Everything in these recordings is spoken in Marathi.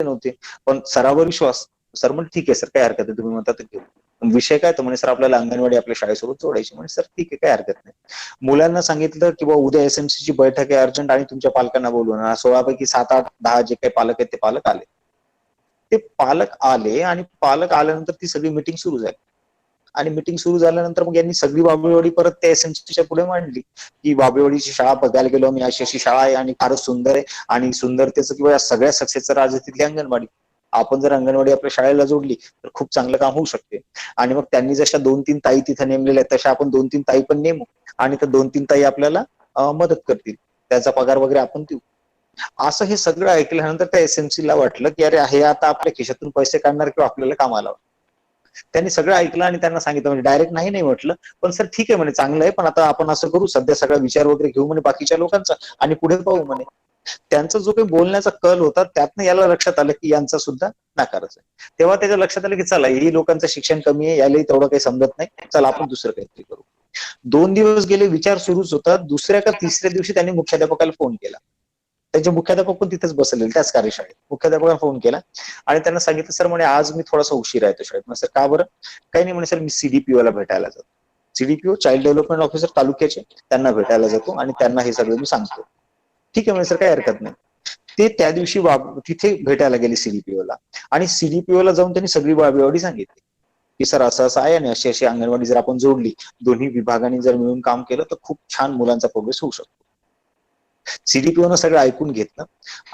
नव्हते, पण सरावर विश्वास. सर म्हणे ठीक आहे सर, काय हरकत नाही, तुम्ही म्हणता तर घेऊ. विषय काय, तर म्हणे सर आपल्याला अंगणवाडी आपल्या शाळेसोबत जोडायची. म्हणजे सर ठीक आहे, काय हरकत नाही. मुलांना सांगितलं की बाबा उद्या एसएमसी ची बैठक आहे अर्जंट आणि तुमच्या पालकांना बोलवणार. 16 पैकी 7, 8, 10 जे काही पालक आहेत ते पालक आले. ते पालक आले आणि पालक आल्यानंतर ती सगळी मीटिंग सुरू झाली. आणि मीटिंग सुरू झाल्यानंतर मग यांनी सगळी बाबेवाडी परत त्या एसएमसीच्या पुढे मांडली की बाबेवाडीची शाळा बघायला गेलो मी, अशी अशी शाळा आहे आणि फारच सुंदर आहे आणि सुंदरतेचं किंवा या सगळ्या सक्सेसचं राज तिथली अंगणवाडी. आपण जर अंगणवाडी आपल्या शाळेला जोडली तर खूप चांगलं काम होऊ शकते. आणि मग त्यांनी जशा 2-3 ताई तिथं नेमलेल्या आहेत तशा आपण 2-3 ताई पण नेमू आणि त्या 2-3 ताई आपल्याला मदत करतील, त्याचा पगार वगैरे आपण देऊ. असं हे सगळं ऐकल्यानंतर त्या एसएमसीला वाटलं की अरे हे आता आपल्या खिशातून पैसे काढणार किंवा आपल्याला कामाला. त्यांनी सगळं ऐकलं आणि त्यांना सांगितलं, म्हणजे डायरेक्ट नाही नाही म्हटलं, पण सर ठीक आहे म्हणे, चांगलं आहे, पण आता आपण असं करू, सध्या सगळा विचार वगैरे घेऊ म्हणे बाकीच्या लोकांचा आणि पुढे पाहू म्हणे. त्यांचा जो काही बोलण्याचा कल होता त्यातनं याला लक्षात आलं की यांचा सुद्धा नाकारच आहे. तेव्हा त्याच्या लक्षात आलं की चला ही लोकांचं शिक्षण कमी आहे, यालाही तेवढं काही समजत नाही, चला आपण दुसरं काहीतरी करू. 2 दिवस गेले, विचार सुरूच होता. दुसऱ्या का तिसऱ्या दिवशी त्यांनी मुख्याध्यापकाला फोन केला. त्यांचे मुख्याध्यापक पण तिथेच बसलेले त्याच कार्यशाळेत. मुख्याध्यापकाला फोन केला आणि त्यांना सांगितलं सर म्हणे आज मी थोडासा उशीर येतो शाळेत. सर का बरं? काही नाही म्हणे सर, मी सीडीपीओ ला भेटायला जातो. सीडीपीओ चाइल्ड डेव्हलपमेंट ऑफिसर तालुक्याचे, त्यांना भेटायला जातो आणि त्यांना हे सगळं मी सांगतो. ठीक आहे म्हणजे सर, काही हरकत नाही. ते त्या दिवशी तिथे भेटायला गेले सीडीपीओला आणि सीडीपीओला जाऊन त्यांनी सगळी बाबेवाडी सांगितली की सर असं असं आहे आणि अशी अशी अंगणवाडी जर आपण जोडली, दोन्ही विभागांनी जर मिळून काम केलं तर खूप छान मुलांचा प्रोग्रेस होऊ शकतो. सीडीपीओनं सगळं ऐकून घेतलं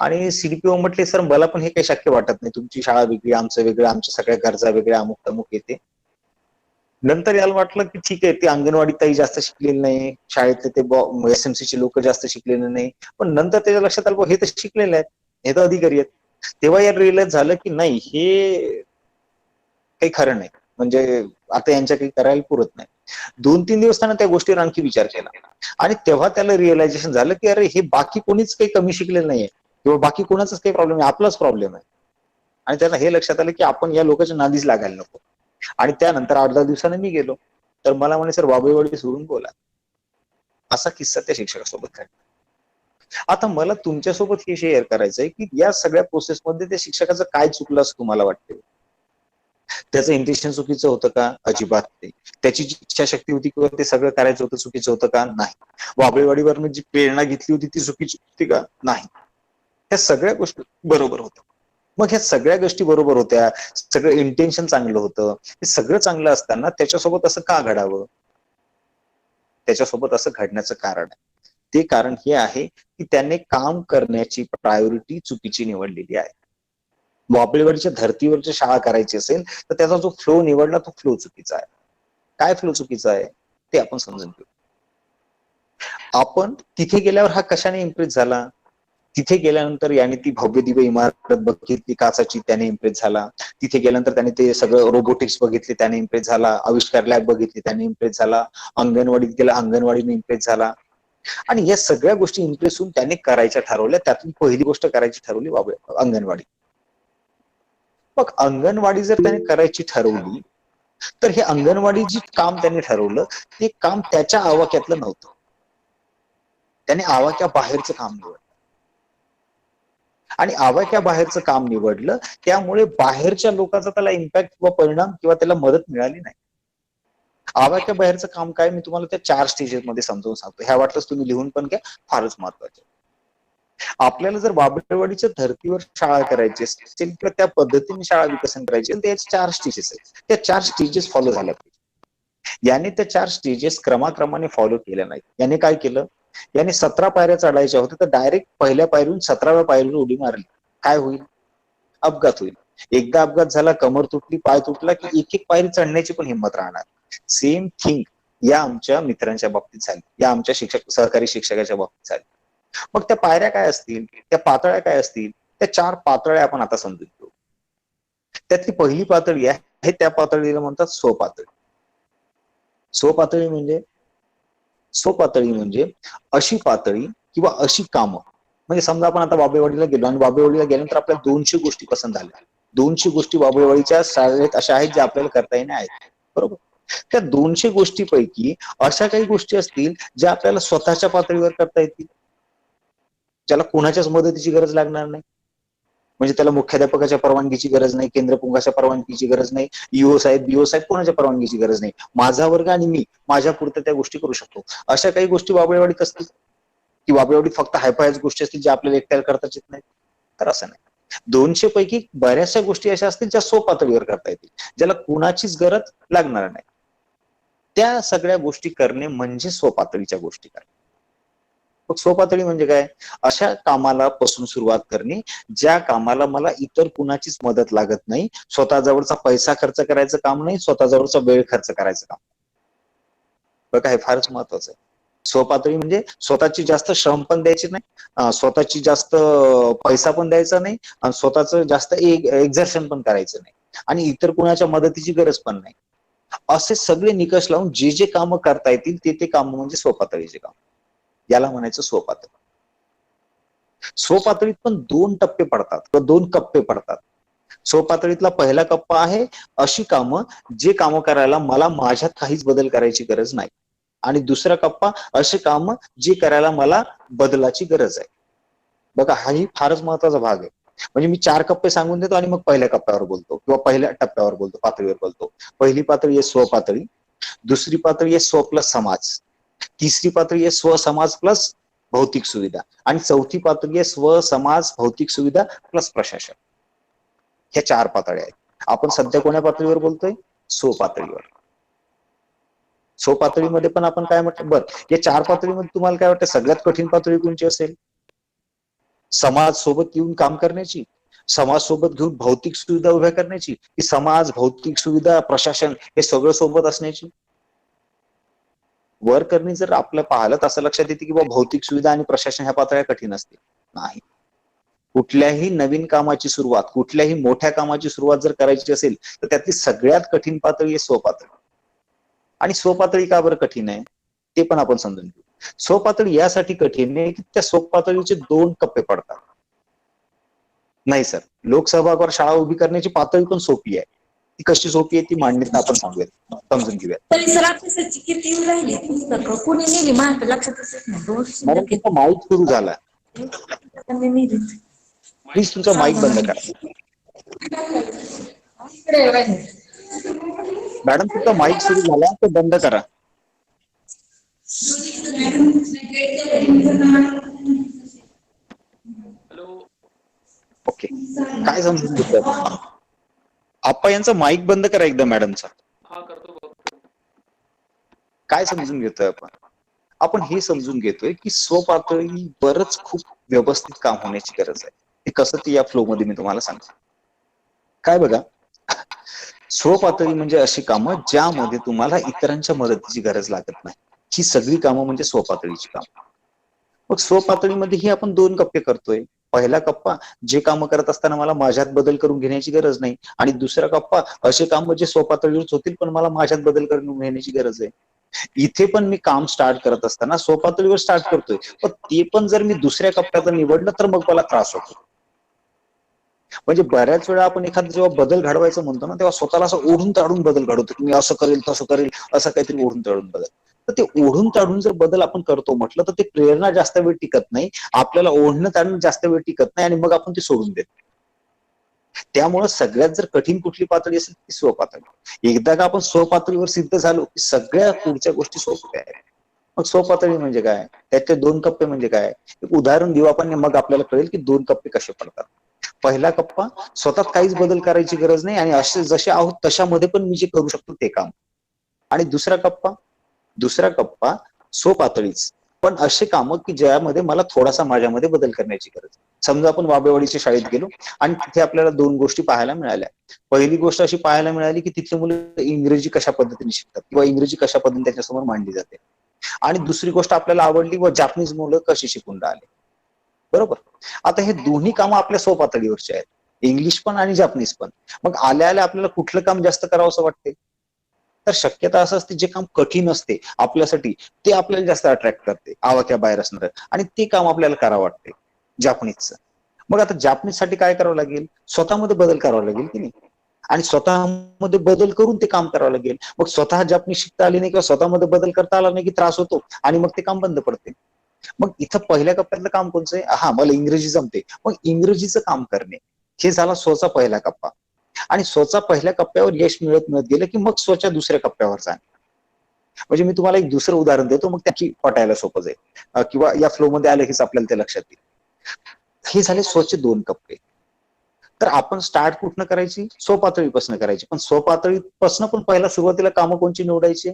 आणि सीडीपीओ म्हटले सर मला पण हे काही शक्य वाटत नाही, तुमची शाळा वेगळी, आमचं वेगळं, आमच्या सगळ्या गरजा वेगळ्या, अमुक तमुक येते. नंतर याला वाटलं की ठीक आहे, ती अंगणवाडी ताई जास्त शिकलेली नाही, शाळेतले ते एसएमसीचे लोक जास्त शिकलेले नाही, पण नंतर त्याच्या लक्षात आलं हे तर शिकलेले आहेत, हे तर अधिकारी आहेत. तेव्हा याला रिअलाइज झालं की नाही, हे काही खरं नाही, म्हणजे आता यांच्या काही करायला पुरत नाही. 2-3 दिवस त्यानं त्या गोष्टीवर आणखी विचार केला आणि तेव्हा त्याला रिअलायझेशन झालं की अरे हे बाकी कोणीच काही कमी शिकलेलं नाहीये किंवा बाकी कोणाचाच काही प्रॉब्लेम नाही, आपलाच प्रॉब्लेम आहे. आणि त्याला हे लक्षात आलं की आपण या लोकांच्या नादीच लागायला नको. आणि त्यानंतर 8-10 दिवसांनी मी गेलो तर मला म्हणे सर बाबेवाडी सोडून बोला. असा किस्सा त्या शिक्षकासोबत घडला. आता मला तुमच्यासोबत हे शेअर करायचंय की या सगळ्या प्रोसेसमध्ये त्या शिक्षकाचं काय चुकलं असं तुम्हाला वाटतं? त्याचं इंटेन्शन चुकीचं होतं का? अजिबात नाही. त्याची जी इच्छाशक्ती होती किंवा ते सगळं करायचं होतं चुकीचं होतं का? नाही. बाबेवाडीवरनं जी प्रेरणा घेतली होती ती चुकीची होती का? नाही. ह्या सगळ्या गोष्टी बरोबर होत्या. मग ह्या सगळ्या गोष्टी बरोबर होत्या, सगळं इंटेन्शन चांगलं होतं, हे सगळं चांगलं असताना त्याच्यासोबत असं का घडावं? त्याच्यासोबत असं घडण्याचं कारण आहे. ते कारण हे आहे की त्याने काम करण्याची प्रायोरिटी चुकीची निवडलेली आहे. बाबेवाडीच्या धर्तीवरची शाळा करायची असेल तर त्याचा जो फ्लो निवडला तो फ्लो चुकीचा आहे. काय फ्लो चुकीचा आहे ते आपण समजून घेऊ. आपण तिथे गेल्यावर हा कशाने इम्प्रेस झाला? तिथे गेल्यानंतर याने ती भव्य दिव्य इमारत बघितली काचाची, त्याने इम्प्रेस झाला. तिथे गेल्यानंतर त्याने ते सगळं रोबोटिक्स बघितले, त्याने इम्प्रेस झाला. आविष्कार लॅब बघितली, त्याने इम्प्रेस झाला. अंगणवाडीत गेला, अंगणवाडीने इम्प्रेस झाला. आणि या सगळ्या गोष्टी इम्प्रेस होऊन त्याने करायच्या ठरवल्या. त्यातून पहिली गोष्ट करायची ठरवली अंगणवाडी. मग अंगणवाडी जर त्याने करायची ठरवली तर हे अंगणवाडी जी काम त्याने ठरवलं ते काम त्याच्या आवाक्यातलं नव्हतं. त्याने आवाक्या बाहेरचं काम निवडलं आणि आवाक्या बाहेरचं काम निवडलं त्यामुळे बाहेरच्या लोकांचा त्याला इम्पॅक्ट किंवा परिणाम किंवा त्याला मदत मिळाली नाही. आवाक्या बाहेरचं काम काय मी तुम्हाला त्या 4 स्टेजेसमध्ये समजावून सांगतो. ह्या वाटलंच तुम्ही लिहून पण घ्या, फारच महत्वाचे. आपल्याला जर बाबेवाडीच्या धर्तीवर शाळा करायची असेल किंवा त्या पद्धतीने शाळा विकसन करायची असेल तर याचे 4 स्टेजेस आहेत. त्या 4 स्टेजेस फॉलो झाल्या पाहिजे. याने त्या 4 स्टेजेस क्रमाक्रमाने फॉलो केल्या नाहीत. याने काय केलं? याने 17 पायऱ्या चढायच्या होत्या तर डायरेक्ट पहिल्या पायरीहून 17व्या पायरीवर उडी मारली. काय होईल? अपघात होईल. एकदा अपघात झाला, कमर तुटली, पाय तुटला की एक पायरी चढण्याची पण हिंमत राहणार. सेम थिंग या आमच्या मित्रांच्या बाबतीत झाली, या आमच्या सहकारी शिक्षकाच्या बाबतीत झाली. मग त्या पायऱ्या काय असतील, त्या पातळ्या काय असतील, त्या 4 पातळ्या आपण आता समजून घेऊ. त्यातली पहिली पातळी आहे त्या पातळीला म्हणतात स्वपातळी. स्वपातळी म्हणजे अशी पातळी किंवा अशी कामं. म्हणजे समजा आपण आता बाबेवाडीला गेलो आणि बाबेवाडीला गेल्यानंतर आपल्याला 200 गोष्टी पसंत झाल्या. 200 गोष्टी बाबेवाडीच्या शाळेत अशा आहेत ज्या आपल्याला करता येण्या आहेत. बरोबर? त्या 200 गोष्टीपैकी अशा काही गोष्टी असतील ज्या आपल्याला स्वतःच्या पातळीवर करता येतील, ज्याला कोणाच्याच मदतीची गरज लागणार नाही. म्हणजे त्याला मुख्याध्यापकाच्या परवानगीची गरज नाही, केंद्रपुंगाच्या परवानगीची गरज नाही, ईओ साहेब बीओ साहेब कोणाच्या परवानगीची गरज नाही. माझा वर्ग आणि मी माझ्या पुरतं त्या गोष्टी करू शकतो. अशा काही गोष्टी बाबळेवाडीत असतील की बाबळेवाडीत फक्त हायफायच गोष्टी असतील ज्या आपल्याला एकट्याला करताच येत नाही? तर असं नाही. 200 पैकी बऱ्याचशा गोष्टी अशा असतील ज्या स्वपातळीवर करता येतील, ज्याला कुणाचीच गरज लागणार नाही. त्या सगळ्या गोष्टी करणे म्हणजे स्वपातळीच्या गोष्टी करणे. मग स्वपातळी म्हणजे काय? अशा कामाला पासून सुरुवात करणे ज्या कामाला मला इतर कुणाचीच मदत लागत नाही, स्वतःजवळचा पैसा खर्च करायचं काम नाही, स्वतःजवळचा वेळ खर्च करायचं काम. बघा हे फारच महत्वाचं आहे. स्वपातळी म्हणजे स्वतःची जास्त श्रम पण द्यायचे नाही, स्वतःची जास्त पैसा पण द्यायचा नाही, आणि स्वतःच जास्त एक्झर्शन पण करायचं नाही, आणि इतर कुणाच्या मदतीची गरज पण नाही. असे सगळे निकष लावून जे जे कामं करता येतील ते काम म्हणजे स्वपातळीचे काम. याला म्हणायचं स्वपातळी. स्वपातळीत पण 2 टप्पे पडतात किंवा 2 कप्पे पडतात. स्वपातळीतला पहिला कप्पा आहे अशी कामं जे कामं करायला मला माझ्यात काहीच बदल करायची गरज नाही, आणि दुसरा कप्पा असे काम जे करायला मला बदलाची गरज आहे. बघा हाही फारच महत्वाचा भाग आहे. म्हणजे मी 4 कप्पे सांगून देतो आणि मग पहिल्या कप्प्यावर बोलतो किंवा पहिल्या टप्प्यावर बोलतो, पातळीवर बोलतो. पहिली पातळी आहे स्वपातळी, दुसरी पातळी आहे स्व प्लस समाज, तिसरी पातळी आहे स्वसमाज प्लस भौतिक सुविधा, आणि चौथी पातळी आहे स्व समाज भौतिक सुविधा प्लस प्रशासन. ह्या 4 पातळ्या आहेत. आपण सध्या कोण्या पातळीवर बोलतोय? स्व पातळीवर. स्व पातळीमध्ये पण आपण काय म्हटलं, बरं या 4 पातळीमध्ये तुम्हाला काय वाटतं सगळ्यात कठीण पातळी कोणची असेल? समाज सोबत येऊन काम करण्याची, समाज सोबत घेऊन भौतिक सुविधा उभ्या करण्याची, की समाज भौतिक सुविधा प्रशासन हे सगळं सोबत असण्याची? वर करणे जर आपल्या पाहिलं तर असं लक्षात येते की बाबा भौतिक सुविधा आणि प्रशासन ह्या पातळ्या कठीण असतील. नाही. कुठल्याही नवीन कामाची सुरुवात, कुठल्याही मोठ्या कामाची सुरुवात जर करायची असेल तर त्यातली सगळ्यात कठीण पातळी आहे स्वपातळी. आणि स्वपातळी का बरं कठीण आहे ते पण आपण समजून घेऊ. स्वपातळी यासाठी कठीण आहे की त्या स्वपातळीचे 2 कप्पे पडतात. नाही सर, लोकसहभागावर शाळा उभी करण्याची पातळी पण सोपी आहे. ती कशी सोपी आहे ती मांडणीत आपण सांगूयात, समजून घेऊयात. परिसर अभ्यासाची किती राहिली पुस्तकं कुणी नेली माझ्या लक्षातच येत नाही. 2 मॅडम शिल्लक तुमचा माईक सुरू झाला, त्यांनी नेलीत. प्लीज तुमचा माईक बंद करा. मॅडम तुमचा माईक सुरू झाला तो बंद करा. ओके, काय समजून घेतलं आप्पा यांचा माईक बंद करा एकदा मॅडमचा. काय समजून घेतोय आपण? आपण हे समजून घेतोय की स्वपातळीवरच खूप व्यवस्थित काम होण्याची गरज आहे. ते कसं ते या फ्लो मध्ये मी तुम्हाला सांगतो. काय बघा, स्वपातळी म्हणजे अशी कामं ज्यामध्ये तुम्हाला इतरांच्या मदतीची गरज लागत नाही. ही सगळी कामं म्हणजे स्वपातळीची कामं. मग स्वपातळीमध्ये ही आपण 2 कप्पे करतोय. पहिला कप्पा जे कामं करत असताना मला माझ्यात बदल करून घेण्याची गरज नाही, आणि दुसरा कप्पा असे काम जे स्वपातळीवरच होतील पण मला माझ्यात बदल करून घेण्याची गरज आहे. इथे पण मी काम स्टार्ट करत असताना स्वपातळीवर स्टार्ट करतोय, पण ते पण जर मी दुसऱ्या कप्प्याचं निवडलं तर मग मला त्रास होतो. म्हणजे बऱ्याच वेळा आपण एखादा जेव्हा बदल घडवायचं म्हणतो ना तेव्हा स्वतःला असं ओढून ताडून बदल घडवतो की मी असं करेल तसं करेल, असं काहीतरी ओढून ताडून बदल. तर ते ओढून ताडून जर बदल आपण करतो म्हटलं तर ते प्रेरणा जास्त वेळ टिकत नाही, आपल्याला ओढणं ताडणं जास्त वेळ टिकत नाही, आणि मग आपण ते सोडून देतो. त्यामुळे सगळ्यात जर कठीण कुठली पातळी असेल ती स्वपातळी. एकदा का आपण स्वपातळीवर सिद्ध झालो की सगळ्या पुढच्या गोष्टी सोप्या आहेत. मग स्वपातळी म्हणजे काय, त्याचे 2 कप्पे म्हणजे काय, एक उदाहरण देऊ आपण, मग आपल्याला कळेल की 2 कप्पे कसे पडतात. पहिला कप्पा, स्वतःत काहीच बदल करायची गरज नाही आणि असे जसे आहोत तशामध्ये पण मी जे करू शकतो ते काम. आणि दुसरा कप्पा स्वपातळीच, पण असे कामं की ज्यामध्ये मला थोडासा माझ्यामध्ये बदल करण्याची गरज. समजा आपण वाबेवाडीच्या शाळेत गेलो आणि तिथे आपल्याला 2 गोष्टी पाहायला मिळाल्या. पहिली गोष्ट अशी पाहायला मिळाली की तिथले मुलं इंग्रजी कशा पद्धतीने शिकतात किंवा इंग्रजी कशा पद्धतीने त्याच्यासमोर मांडली जाते. आणि दुसरी गोष्ट आपल्याला आवडली व जापनीज मुलं कशी शिकून राहिले. बरोबर. आता हे दोन्ही कामं आपल्या स्वपातळीवरचे आहेत, इंग्लिश पण आणि जापनीज पण. मग आल्या आल्या आपल्याला कुठलं काम जास्त करावं असं वाटते? तर शक्यता असं असते जे काम कठीण असते आपल्यासाठी ते आपल्याला जास्त अट्रॅक्ट करते, आवाक्याबाहेर असणार, आणि ते काम आपल्याला करावं वाटते जापनीजचं. मग आता जापनीजसाठी काय करावं लागेल? स्वतःमध्ये बदल करावा लागेल की नाही, आणि स्वतःमध्ये बदल करून ते काम करावं लागेल. मग स्वतः जापनीज शिकता आली नाही किंवा स्वतःमध्ये बदल करता आला नाही की त्रास होतो आणि मग ते काम बंद पडते. मग इथं पहिल्या कप्प्यातलं काम कोणचं आहे? हा, मला इंग्रजी जमते, मग इंग्रजीचं काम करणे. हे झाला स्वचा पहिला कप्पा. आणि स्वचा पहिल्या कप्प्यावर यश मिळत मिळत गेलं की मग स्वच्या दुसऱ्या कप्प्यावर जाणं. म्हणजे मी तुम्हाला एक दुसरं उदाहरण देतो, मग त्याची पटायला सोपं जाईल, किंवा या फ्लो मध्ये आलं हेच आपल्याला ते लक्षात येईल. हे झाले स्वचे 2 कप्पे. तर आपण स्टार्ट कुठनं करायची? स्वपातळीपासून करायची. पण स्वपातळीपासून पण पहिला सुरुवातीला कामं कोणची निवडायची?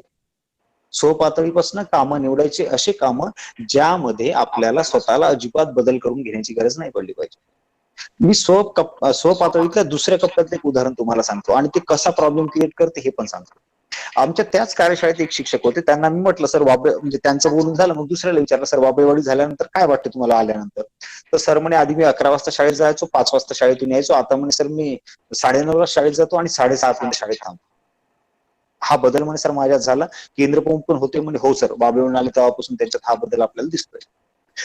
स्वपातळीपासून कामं निवडायची, असे कामं ज्यामध्ये आपल्याला स्वतःला अजिबात बदल करून घेण्याची गरज नाही पडली पाहिजे. मी स्वपातळीतल्या दुसऱ्या कप्प्यातलं एक उदाहरण तुम्हाला सांगतो आणि ते कसा प्रॉब्लेम क्रिएट करते हे पण सांगतो. आमच्या त्याच कार्यशाळेत एक शिक्षक होते, त्यांना मी म्हटलं सर म्हणजे त्यांचं बोलून झालं, मग दुसऱ्याला विचारलं सर वाबळेवाडी झाल्यानंतर काय वाटतं तुम्हाला आल्यानंतर? तर सर म्हणे आधी मी 11 वाजता शाळेत जायचो, 5 वाजता शाळेतून यायचो, आता म्हणे सर मी 9:30 ला शाळेत जातो आणि 7:30 पर्यंत शाळेत थांबतो. हा बदल म्हणे सर माझ्यात झाला. केंद्र पण होते म्हणे हो सर, बाबळेवाडी आले तेव्हापासून त्यांच्यात हा बदल आपल्याला दिसतोय.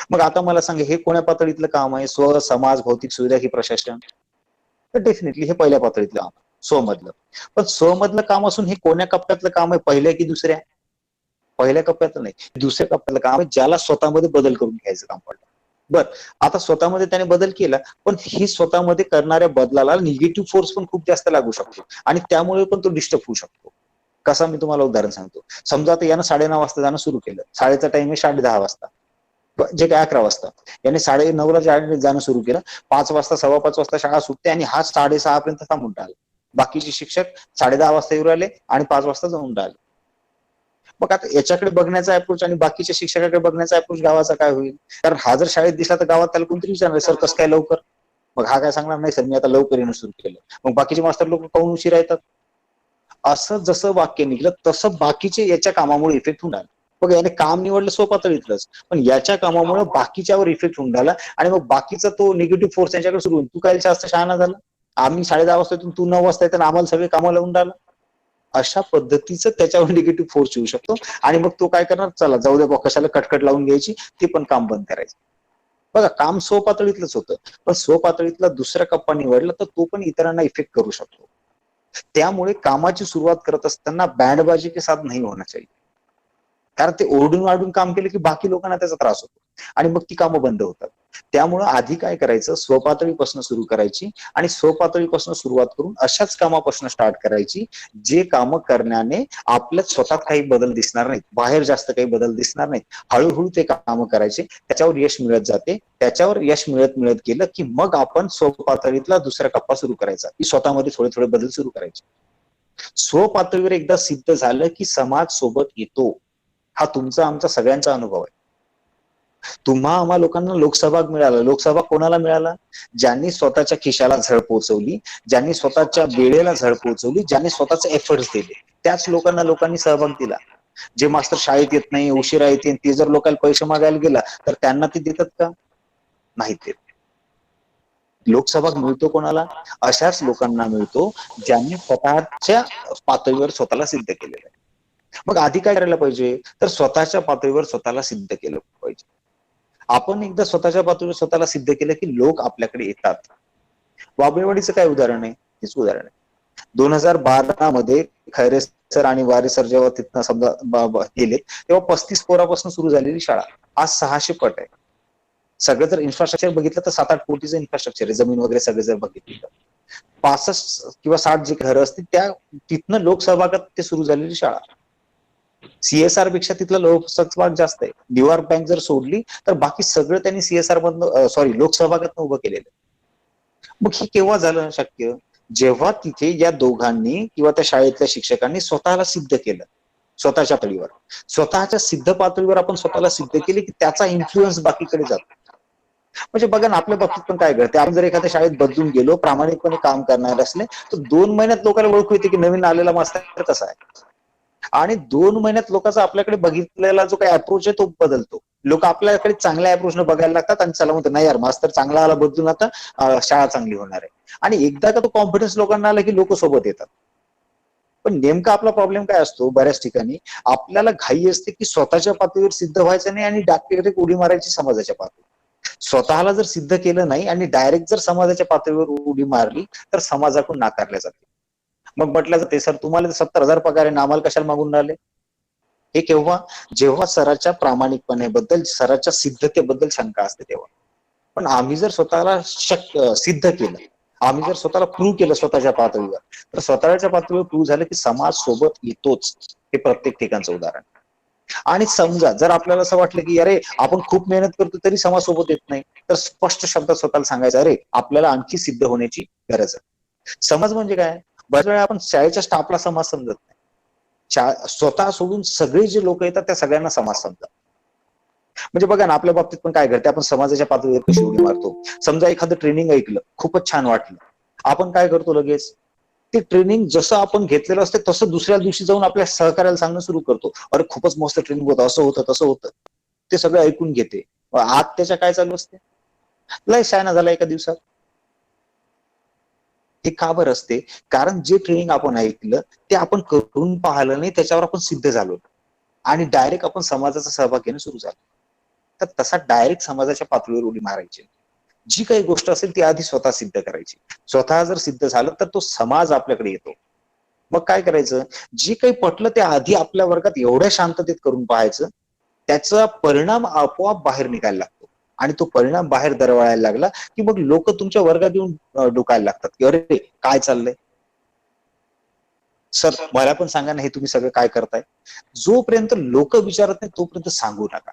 मग आता मला सांगा हे कोण्या पातळीतलं काम आहे? स्व, समाज, भौतिक सुविधा ही प्रशासन? तर डेफिनेटली हे पहिल्या पातळीतलं काम, स्वमधलं. पण स्वमधलं काम असून हे कोण्या कप्प्यातलं काम आहे? पहिल्या की दुसऱ्या? पहिल्या कप्प्यातलं नाही, दुसऱ्या कप्प्यातलं काम आहे, ज्याला स्वतःमध्ये बदल करून घ्यायचं काम पडलं. बर, आता स्वतःमध्ये त्याने बदल केला, पण ही स्वतःमध्ये करणाऱ्या बदलाला निगेटिव्ह फोर्स पण खूप जास्त लागू शकतो आणि त्यामुळे पण तो डिस्टर्ब होऊ शकतो. कसा मी तुम्हाला उदाहरण सांगतो. समजा आता यानं 9:30 वाजता जाणं सुरू केलं, शाळेचा टाइम आहे 10:30 वाजता, जे काय 11 वाजता. याने 9:30 ला जाणं सुरू केलं, 5 वाजता 5:15 वाजता शाळा सुटते आणि हा 6:30 पर्यंत थांबून राहिला. बाकीचे शिक्षक 10:30 वाजता येऊ राहिले आणि 5 वाजता जाऊन राहिले. मग आता याच्याकडे बघण्याचा अप्रोच आणि बाकीच्या शिक्षकाकडे बघण्याचा अप्रोच गावाचा काय होईल? कारण हा जर शाळेत दिसला तर गावात त्याला कोणतरी विचारणार सर कसं काय लवकर? मग हा काय सांगणार नाही सर मी आता लवकर येणं सुरू केलं. मग बाकीचे मास्तर लोक काऊन उशिरा येतात? असं जसं वाक्य निघलं तसं बाकीचे याच्या कामामुळे इफेक्ट होणार. बघ याने काम निवडलं स्वपातळीतलंच, पण याच्या कामामुळे बाकीच्यावर इफेक्ट होऊन राहिला आणि मग बाकीचा तो निगेटिव्ह फोर्स याच्याकडे सुरू होईल. तू काय जास्त शहाणा झाला? आम्ही 10:30 वाजता येतो, तू 9 वाजता येतो, आम्हाला सगळे कामं लावून राहिलं. अशा पद्धतीचं त्याच्यावर निगेटिव्ह फोर्स येऊ शकतो आणि मग तो काय करणार? चला जाऊ दे, कशाला कटकट लावून घ्यायची, ते पण काम बंद करायचं. बघा काम स्वपातळीतलंच होतं, पण स्वपातळीतला दुसरा कप्पा निवडला तर तो पण इतरांना इफेक्ट करू शकतो. त्यामुळे कामाची सुरुवात करत असताना बँडबाजी के साथ नाही होना चाहिए. कारण ते ओरडून वाढून काम केलं की बाकी लोकांना त्याचा त्रास होतो आणि मग ती कामं बंद होतात. त्यामुळं आधी काय करायचं? स्वपातळीपासून सुरू करायची आणि स्वपातळीपासून सुरुवात करून अशाच कामापासून स्टार्ट करायची, जे कामं करण्याने आपल्यात स्वतःत काही बदल दिसणार नाहीत, बाहेर जास्त काही बदल दिसणार नाहीत. हळूहळू ते कामं करायचे, त्याच्यावर यश मिळत जाते. त्याच्यावर यश मिळत मिळत गेलं की मग आपण स्वपातळीतला दुसरा कप्पा सुरू करायचा, की स्वतःमध्ये थोडे थोडे बदल सुरू करायचे. स्वपातळीवर एकदा सिद्ध झालं की समाज सोबत येतो. हा तुमचा आमचा सगळ्यांचा अनुभव आहे. तुम्हा आम्हा लोकांना लोकसहभाग मिळाला. लोकसहभाग कोणाला मिळाला? ज्यांनी स्वतःच्या खिशाला झळ पोहोचवली, ज्यांनी स्वतःच्या वेळेला झळ पोहोचवली, ज्यांनी स्वतःचे एफर्ट्स दिले, त्याच लोकांनी सहभाग दिला. जे मास्तर शाळेत येत नाही, उशिरा येते, ते जर लोकांना पैसे मागायला गेला तर त्यांना ते देतात का? नाही देत. लोकसहभाग मिळतो कोणाला? अशाच लोकांना मिळतो ज्यांनी स्वतःच्या पातळीवर स्वतःला सिद्ध केलेलं आहे. मग आधी काय करायला पाहिजे? तर स्वतःच्या पातळीवर स्वतःला सिद्ध केलं पाहिजे. आपण एकदा स्वतःच्या पातळीवर स्वतःला सिद्ध केलं की लोक आपल्याकडे येतात. वाबळेवाडीचं काय उदाहरण आहे? हेच उदाहरण आहे. 2012 मध्ये खैरे सर आणि वारे सर जेव्हा तिथनं समजा गेले तेव्हा 35 पोरापासून सुरू झालेली शाळा आज 600 पट आहे. सगळं जर इन्फ्रास्ट्रक्चर बघितलं तर 7-8 कोटीचं इन्फ्रास्ट्रक्चर आहे, जमीन वगैरे सगळं जर बघितलं तर 65 किंवा 60 जे घरं असतील त्या तिथनं लोकसहभागात ते सुरू झालेली शाळा. सीएसआर पेक्षा तिथला लोकसहभाग जास्त आहे. न्यूयॉर्क बँक जर सोडली तर बाकी सगळं त्यांनी सीएसआर मधनं लोकसहभागात उभं केलेलं. मग हे केव्हा झालं शक्य? जेव्हा तिथे या दोघांनी किंवा त्या शाळेतल्या शिक्षकांनी स्वतःला सिद्ध केलं. स्वतःच्या पातळीवर, स्वतःच्या सिद्ध पातळीवर आपण स्वतःला सिद्ध केले की त्याचा इन्फ्लुएन्स बाकीकडे जातो. म्हणजे बघा ना आपल्या बाबतीत पण काय घडते, आपण जर एखाद्या शाळेत बदलून गेलो, प्रामाणिकपणे काम करणार असले तर 2 महिन्यात लोकांना ओळखू येते की नवीन आलेला मास्तर कसा आहे. आणि 2 महिन्यात लोकांचा आपल्याकडे बघितलेला जो काही अप्रोच आहे तो बदलतो. लोक आपल्याकडे चांगल्या अप्रोचने बघायला लागतात आणि चला म्हणतात नाही यार मास्तर चांगला आला बदलून, आता शाळा चांगली होणार आहे. आणि एकदा का तो कॉन्फिडन्स लोकांना आला की लोक सोबत येतात. पण नेमका आपला प्रॉब्लेम काय असतो? बऱ्याच ठिकाणी आपल्याला घाई असते की स्वतःच्या पातळीवर सिद्ध व्हायचं नाही आणि डायरेक्ट उडी मारायची समाजाच्या पातळीवर. स्वतःला जर सिद्ध केलं नाही आणि डायरेक्ट जर समाजाच्या पातळीवर उडी मारली तर समाजाकडून नाकारल्या जाते. मग म्हटलं जाते सर तुम्हाला 70,000 पगार आहे, आम्हाला कशाला मागून राहिले? हे केव्हा? जेव्हा सराच्या प्रामाणिकपणेबद्दल, सराच्या सिद्धतेबद्दल शंका असते तेव्हा. पण आम्ही जर स्वतःला सिद्ध केलं आम्ही जर स्वतःला प्रूव्ह केलं स्वतःच्या पातळीवर, तर स्वतःच्या पातळीवर प्रूव्ह झालं की समाज सोबत येतोच. हे प्रत्येक ठिकाणचं उदाहरण. आणि समजा जर आपल्याला असं वाटलं की अरे आपण खूप मेहनत करतो तरी समाज सोबत येत नाही, तर स्पष्ट शब्दात स्वतःला सांगायचं अरे आपल्याला आणखी सिद्ध होण्याची गरज आहे. समाज म्हणजे काय? बऱ्याच वेळा आपण शाळेच्या स्टाफला समाज समजत नाही. स्वतः सोडून सगळे जे लोक येतात त्या सगळ्यांना समाज समजतात. म्हणजे बघा ना, आपल्या बाबतीत पण काय घडते, आपण समाजाच्या पातळीवर कशी उडी मारतो. समजा एखादं ट्रेनिंग ऐकलं, खूपच छान वाटलं, आपण काय करतो लगेच, ते ट्रेनिंग जसं आपण घेतलेलं असते तसं दुसऱ्या दिवशी जाऊन आपल्या सहकार्याला सांगणं सुरू करतो. अरे खूपच मस्त ट्रेनिंग होतं, असं होतं तसं होतं. ते सगळं ऐकून घेते. आत त्याच्या काय चालू असते, लय शहाणा झाला एका दिवसात. हे का बरं असते? कारण जे ट्रेनिंग आपण ऐकलं ते आपण करून पाहिलं नाही, त्याच्यावर आपण सिद्ध झालो आणि डायरेक्ट आपण समाजाचा सहभाग घेणं सुरू झालं. तर तसा डायरेक्ट समाजाच्या पातळीवर उडी मारायची. जी काही गोष्ट असेल ती आधी स्वतः सिद्ध करायची. स्वतः जर सिद्ध झालं तर तो समाज आपल्याकडे येतो. मग काय करायचं, जे काही पटलं ते आधी आपल्या वर्गात एवढ्या शांततेत करून पाहायचं, त्याचा परिणाम आपोआप बाहेर निघायला लागतो. आणि तो परिणाम बाहेर दरवळायला लागला की मग लोक तुमच्या वर्गात येऊन डोकायला लागतात की अरे काय चाललंय सर, मला पण सांगा ना, हे तुम्ही सगळं काय करताय. जोपर्यंत लोक विचारत नाही तोपर्यंत सांगू नका.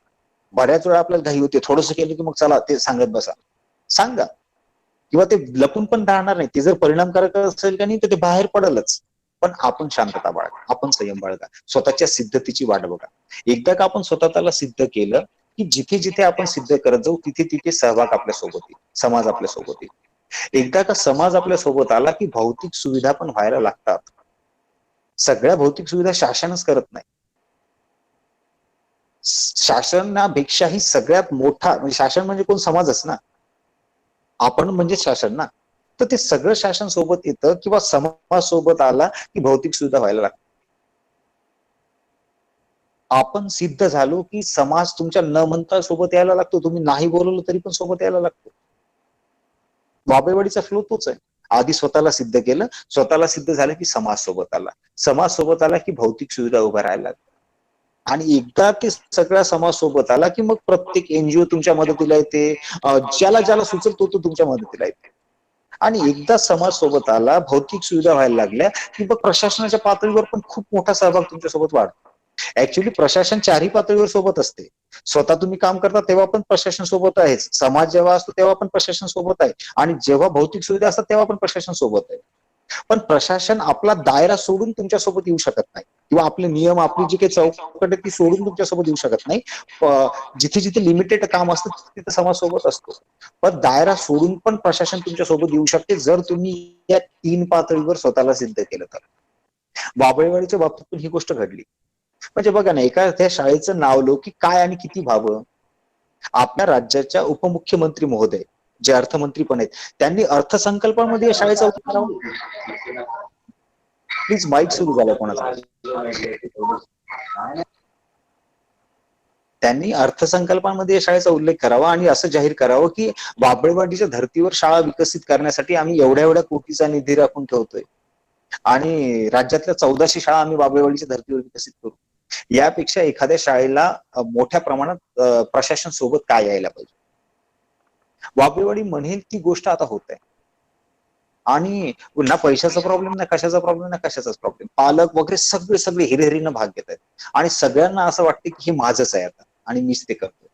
बऱ्याच वेळा आपल्याला घाई होते, थोडंसं केलं की मग चला ते सांगत बसा. सांगा, किंवा ते लपून पण राहणार नाही. ते जर परिणामकारक असेल का नाही तर ते बाहेर पडेलच. पण आपण शांतता बाळगा, आपण संयम बाळगा, स्वतःच्या सिद्धतेची वाट बघा. एकदा का आपण स्वतःला सिद्ध केलं की जिथे जिथे आपण सिद्ध करत जाऊ तिथे तिथे सहभाग आपल्या सोबत येईल, समाज आपल्या सोबत येईल. एकदा का समाज आपल्या सोबत आला की भौतिक सुविधा पण व्हायला लागतात. सगळ्या भौतिक सुविधा शासनच करत नाही. शासनापेक्षाही सगळ्यात मोठा म्हणजे शासन म्हणजे कोण, समाजच ना. आपण म्हणजे शासन ना. तर ते सगळं शासन सोबत येतं किंवा समाज सोबत आला की भौतिक सुविधा व्हायला लागतात. आपण सिद्ध झालो की समाज तुमच्या न म्हणता सोबत यायला लागतो. तुम्ही नाही बोलवलं तरी पण सोबत यायला लागतो. बाबेवाडीचा फ्लो तोच आहे. आधी स्वतःला सिद्ध केलं, स्वतःला सिद्ध झालं की समाज सोबत आला, समाज सोबत आला की भौतिक सुविधा उभा राहायला लागल्या. आणि एकदा ते सगळ्या समाज सोबत आला की मग प्रत्येक एनजीओ तुमच्या मदतीला येते. ज्याला ज्याला सुचल तो तुमच्या मदतीला येते. आणि एकदा समाज सोबत आला, भौतिक सुविधा व्हायला लागल्या की मग प्रशासनाच्या पातळीवर पण खूप मोठा सहभाग तुमच्यासोबत वाढतो. ऍक्च्युली प्रशासन चारही पातळीवर सोबत असते. स्वतः तुम्ही काम करता तेव्हा पण प्रशासन सोबत आहे, समाज जेव्हा असतो तेव्हा पण प्रशासन सोबत आहे, आणि जेव्हा भौतिक सुविधा असतात तेव्हा पण प्रशासन सोबत आहे. पण प्रशासन आपला दायरा सोडून तुमच्यासोबत येऊ शकत नाही, किंवा आपले नियम, आपली जी काही चौकट आहे ती सोडून तुमच्यासोबत येऊ शकत नाही. जिथे जिथे लिमिटेड काम असतं तिथे समाज सोबत असतो. पण दायरा सोडून पण प्रशासन तुमच्यासोबत येऊ शकते जर तुम्ही या 3 पातळीवर स्वतःला सिद्ध केलं तर. बाभळवाडीच्या बाबतीत पण ही गोष्ट घडली. म्हणजे बघा ना, एका त्या शाळेचं नावलौकिक काय आणि किती व्हावं. आपल्या राज्याच्या उपमुख्यमंत्री महोदय, जे अर्थमंत्री पण आहेत, त्यांनी अर्थसंकल्पामध्ये या शाळेचा उल्लेख करावा. प्लीज माईक सुरू झाला कोणाचा. त्यांनी अर्थसंकल्पामध्ये या शाळेचा उल्लेख करावा आणि असं जाहीर करावं की बाभळवाडीच्या धर्तीवर शाळा विकसित करण्यासाठी आम्ही एवढ्या एवढ्या कोटीचा निधी राखून ठेवतोय आणि राज्यातल्या 1400 शाळा आम्ही बाभळवाडीच्या धर्तीवर विकसित करू. यापेक्षा एखाद्या शाळेला मोठ्या प्रमाणात प्रशासन सोबत काय यायला पाहिजे. बाभळवाडी म्हणेल ती गोष्ट आता होत आहे. आणि ना पैशाचा प्रॉब्लेम, ना कशाचा प्रॉब्लेम, ना कशाचाच प्रॉब्लेम. पालक वगैरे सगळे सगळे हिरिरीनं भाग घेत आहेत आणि सगळ्यांना असं वाटतं की हे माझंच आहे आता आणि मीच ते करतो.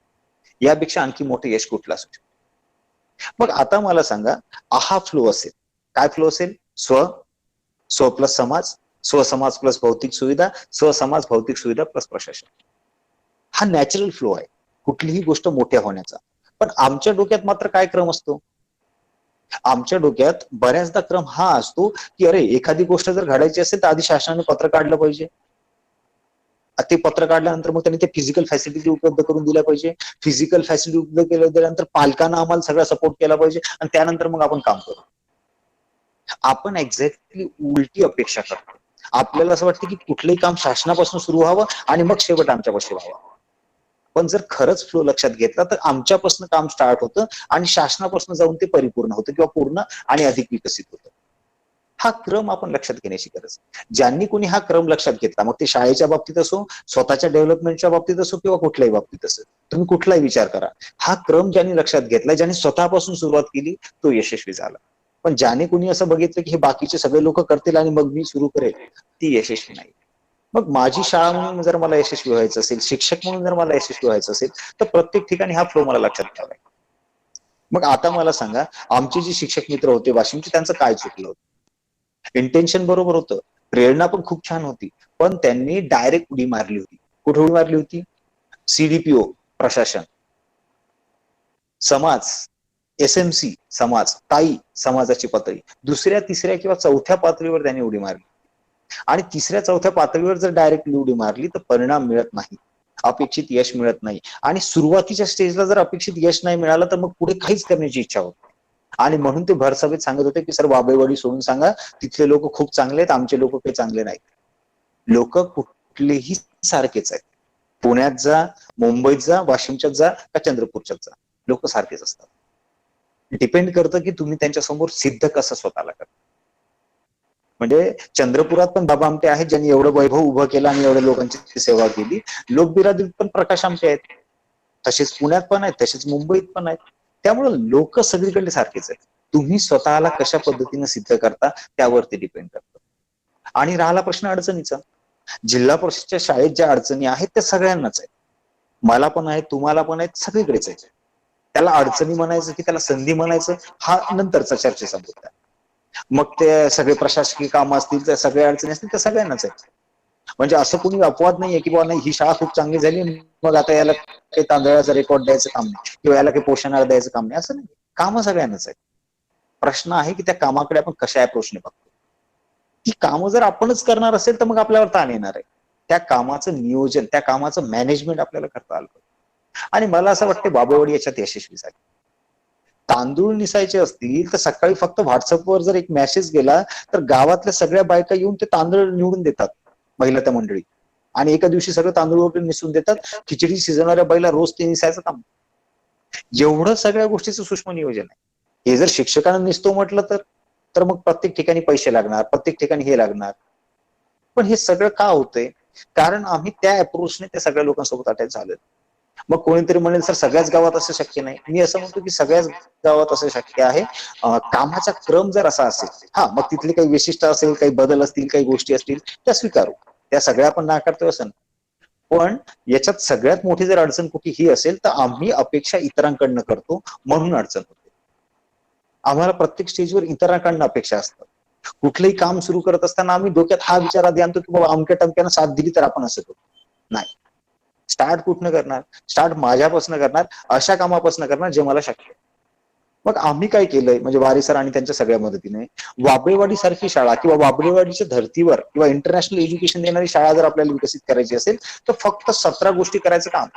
यापेक्षा आणखी मोठं यश कुठलं असू शकतं. मग आता मला सांगा, हा फ्लो असेल, काय फ्लो असेल? स्व प्लस समाज, स्वसमाज प्लस भौतिक सुविधा, स्वसमाज भौतिक सुविधा प्लस प्रशासन. हा नॅचरल फ्लो आहे कुठलीही गोष्ट मोठ्या होण्याचा. पण आमच्या डोक्यात मात्र काय क्रम असतो? आमच्या डोक्यात बऱ्याचदा क्रम हा असतो की अरे एखादी गोष्ट जर घडायची असेल तर आधी शासनाने पत्र काढलं पाहिजे. ते पत्र काढल्यानंतर मग त्यांनी ते फिजिकल फॅसिलिटी उपलब्ध करून दिल्या पाहिजे. फिजिकल फॅसिलिटी उपलब्ध केल्यानंतर पालकांना आम्हाला सगळा सपोर्ट केला पाहिजे आणि त्यानंतर मग आपण काम करू. आपण एक्झॅक्टली उलटी अपेक्षा करतो. आपल्याला असं वाटतं की कुठलंही काम शासनापासून सुरू व्हावं आणि मग शेवट आमच्यापाशी व्हावा. पण जर खरंच फ्लो लक्षात घेतला तर आमच्यापासून काम स्टार्ट होतं आणि शासनापासून जाऊन ते परिपूर्ण होतं किंवा पूर्ण आणि अधिक विकसित होतं. हा क्रम आपण लक्षात घेण्याची गरज आहे. ज्यांनी कोणी हा क्रम लक्षात घेतला, मग ते शाळेच्या बाबतीत असो, स्वतःच्या डेव्हलपमेंटच्या बाबतीत असो किंवा कुठल्याही बाबतीत असो, तुम्ही कुठलाही विचार करा, हा क्रम ज्यांनी लक्षात घेतला, ज्यांनी स्वतःपासून सुरुवात केली तो यशस्वी झाला. पण ज्याने कुणी असं बघितलं की हे बाकीचे सगळे लोक करतील आणि मग मी सुरू करेल, ती यशस्वी नाही. मग माझी शाळा म्हणून जर मला यशस्वी व्हायचं असेल, शिक्षक म्हणून जर मला यशस्वी व्हायचं असेल, तर प्रत्येक ठिकाणी हा फ्लो मला लक्षात ठेवावा. मग आता मला सांगा, आमचे जे शिक्षक मित्र होते वाशिमचे, त्यांचं काय चुकलं होतं? इंटेन्शन बरोबर होतं, प्रेरणा पण खूप छान होती, पण त्यांनी डायरेक्ट उडी मारली होती. कुठे उडी मारली होती? सीडीपीओ प्रशासन, समाज, एसएमसी समाज, ताई समाजाची पातळी, दुसऱ्या तिसऱ्या किंवा चौथ्या पातळीवर त्यांनी उडी मारली. आणि तिसऱ्या चौथ्या पातळीवर जर डायरेक्ट उडी मारली तर परिणाम मिळत नाही, अपेक्षित यश मिळत नाही. आणि सुरुवातीच्या स्टेजला जर अपेक्षित यश नाही मिळालं तर मग पुढे काहीच करण्याची इच्छा होत नाही. आणि म्हणून ते भरसभेत सांगत होते की सर बाबेवाडी सोडून सांगा, तिथले लोक खूप चांगले आहेत, आमचे लोक काही चांगले नाहीत. लोक कुठलेही सारखेच आहेत. पुण्यात जा, मुंबईत जा, वाशिमच्यात जा का चंद्रपूरच्यात जा, लोक सारखेच असतात. डिपेंड करतं की तुम्ही त्यांच्यासमोर सिद्ध कसं स्वतःला करता. म्हणजे चंद्रपुरात पण बाबा आमटे आहेत ज्यांनी एवढं वैभव उभं केलं आणि एवढ्या लोकांची सेवा केली. लोकबिरादरीत पण प्रकाश आमटे आहेत, तसेच पुण्यात पण आहेत, तसेच मुंबईत पण आहेत. त्यामुळे लोक सगळीकडे सारखेच आहेत. तुम्ही स्वतःला कशा पद्धतीने सिद्ध करता त्यावरती डिपेंड करतं. आणि राहिला प्रश्न अडचणीचा, जिल्हा परिषदच्या शाळेत ज्या अडचणी आहेत त्या सगळ्यांनाच आहेत, मला पण आहेत, तुम्हाला पण आहेत, सगळीकडेच आहेत. त्याला अडचणी म्हणायचं की त्याला संधी म्हणायचं हा नंतरचा चर्चेचा मुद्दा. मग ते सगळे प्रशासकीय काम असतील, त्या सगळ्या अडचणी असतील, त्या सगळ्यांनाच आहेत. म्हणजे असं कोणी अपवाद नाहीये की बाबा नाही ही शाळा खूप चांगली झाली मग आता याला काही तांदळाचा रेकॉर्ड द्यायचं काम नाही किंवा याला काही पोषण आहार द्यायचं काम नाही, असं नाही. कामं सगळ्यांनाच आहेत. प्रश्न आहे की त्या कामाकडे आपण कशा अप्रोचने बघतो. ती कामं जर आपणच करणार असेल तर मग आपल्यावर ताण येणार आहे. त्या कामाचं नियोजन, त्या कामाचं मॅनेजमेंट आपल्याला करता आलं पाहिजे. आणि मला असं वाटतं बाबेवाडी याच्यात यशस्वी झाली. तांदूळ निसायचे असतील तर सकाळी फक्त व्हॉट्सअपवर जर एक मेसेज गेला तर गावातल्या सगळ्या बायका येऊन ते तांदूळ निवडून देतात, महिला त्या मंडळी, आणि एका दिवशी सगळं तांदूळ वगैरे निसून देतात. खिचडी शिजवणाऱ्या बाईला रोज ते निसायचं काम. एवढं सगळ्या गोष्टीचं सूक्ष्म नियोजन आहे. हे जर शिक्षकांना निसतो म्हटलं तर मग प्रत्येक ठिकाणी पैसे लागणार, प्रत्येक ठिकाणी हे लागणार. पण हे सगळं का होतंय? कारण आम्ही त्या अप्रोचने त्या सगळ्या लोकांसोबत अटॅच झालो. मग कोणीतरी म्हणेल सर सगळ्याच गावात असं शक्य नाही. मी असं म्हणतो की सगळ्याच गावात असं शक्य आहे. कामाचा क्रम जर असा असेल, हा मग तिथली काही विशिष्ट असेल, काही बदल असतील, काही गोष्टी असतील त्या स्वीकारू, त्या सगळ्या आपण नाकारतोय असं नाही. पण याच्यात सगळ्यात मोठी जर अडचण कुठे ही असेल तर आम्ही अपेक्षा इतरांकडनं करतो म्हणून अडचण होते. आम्हाला प्रत्येक स्टेजवर इतरांकडनं अपेक्षा असतात. कुठलंही काम सुरू करत असताना आम्ही डोक्यात हा विचार आधी आणतो की बाबा अमक्या टमक्यानं साथ दिली तर आपण असं करू. नाही, स्टार्ट कुठनं करणार? स्टार्ट माझ्यापासून करणार, अशा कामापासून करणार जे मला शक्य आहे. मग आम्ही काय केलंय म्हणजे वारी सर आणि त्यांच्या सगळ्या मदतीने, बाबळेवाडी सारखी शाळा किंवा बाबळेवाडीच्या धर्तीवर किंवा इंटरनॅशनल एज्युकेशन देणारी शाळा जर आपल्याला विकसित करायची असेल तर फक्त 17 गोष्टी करायचं काम.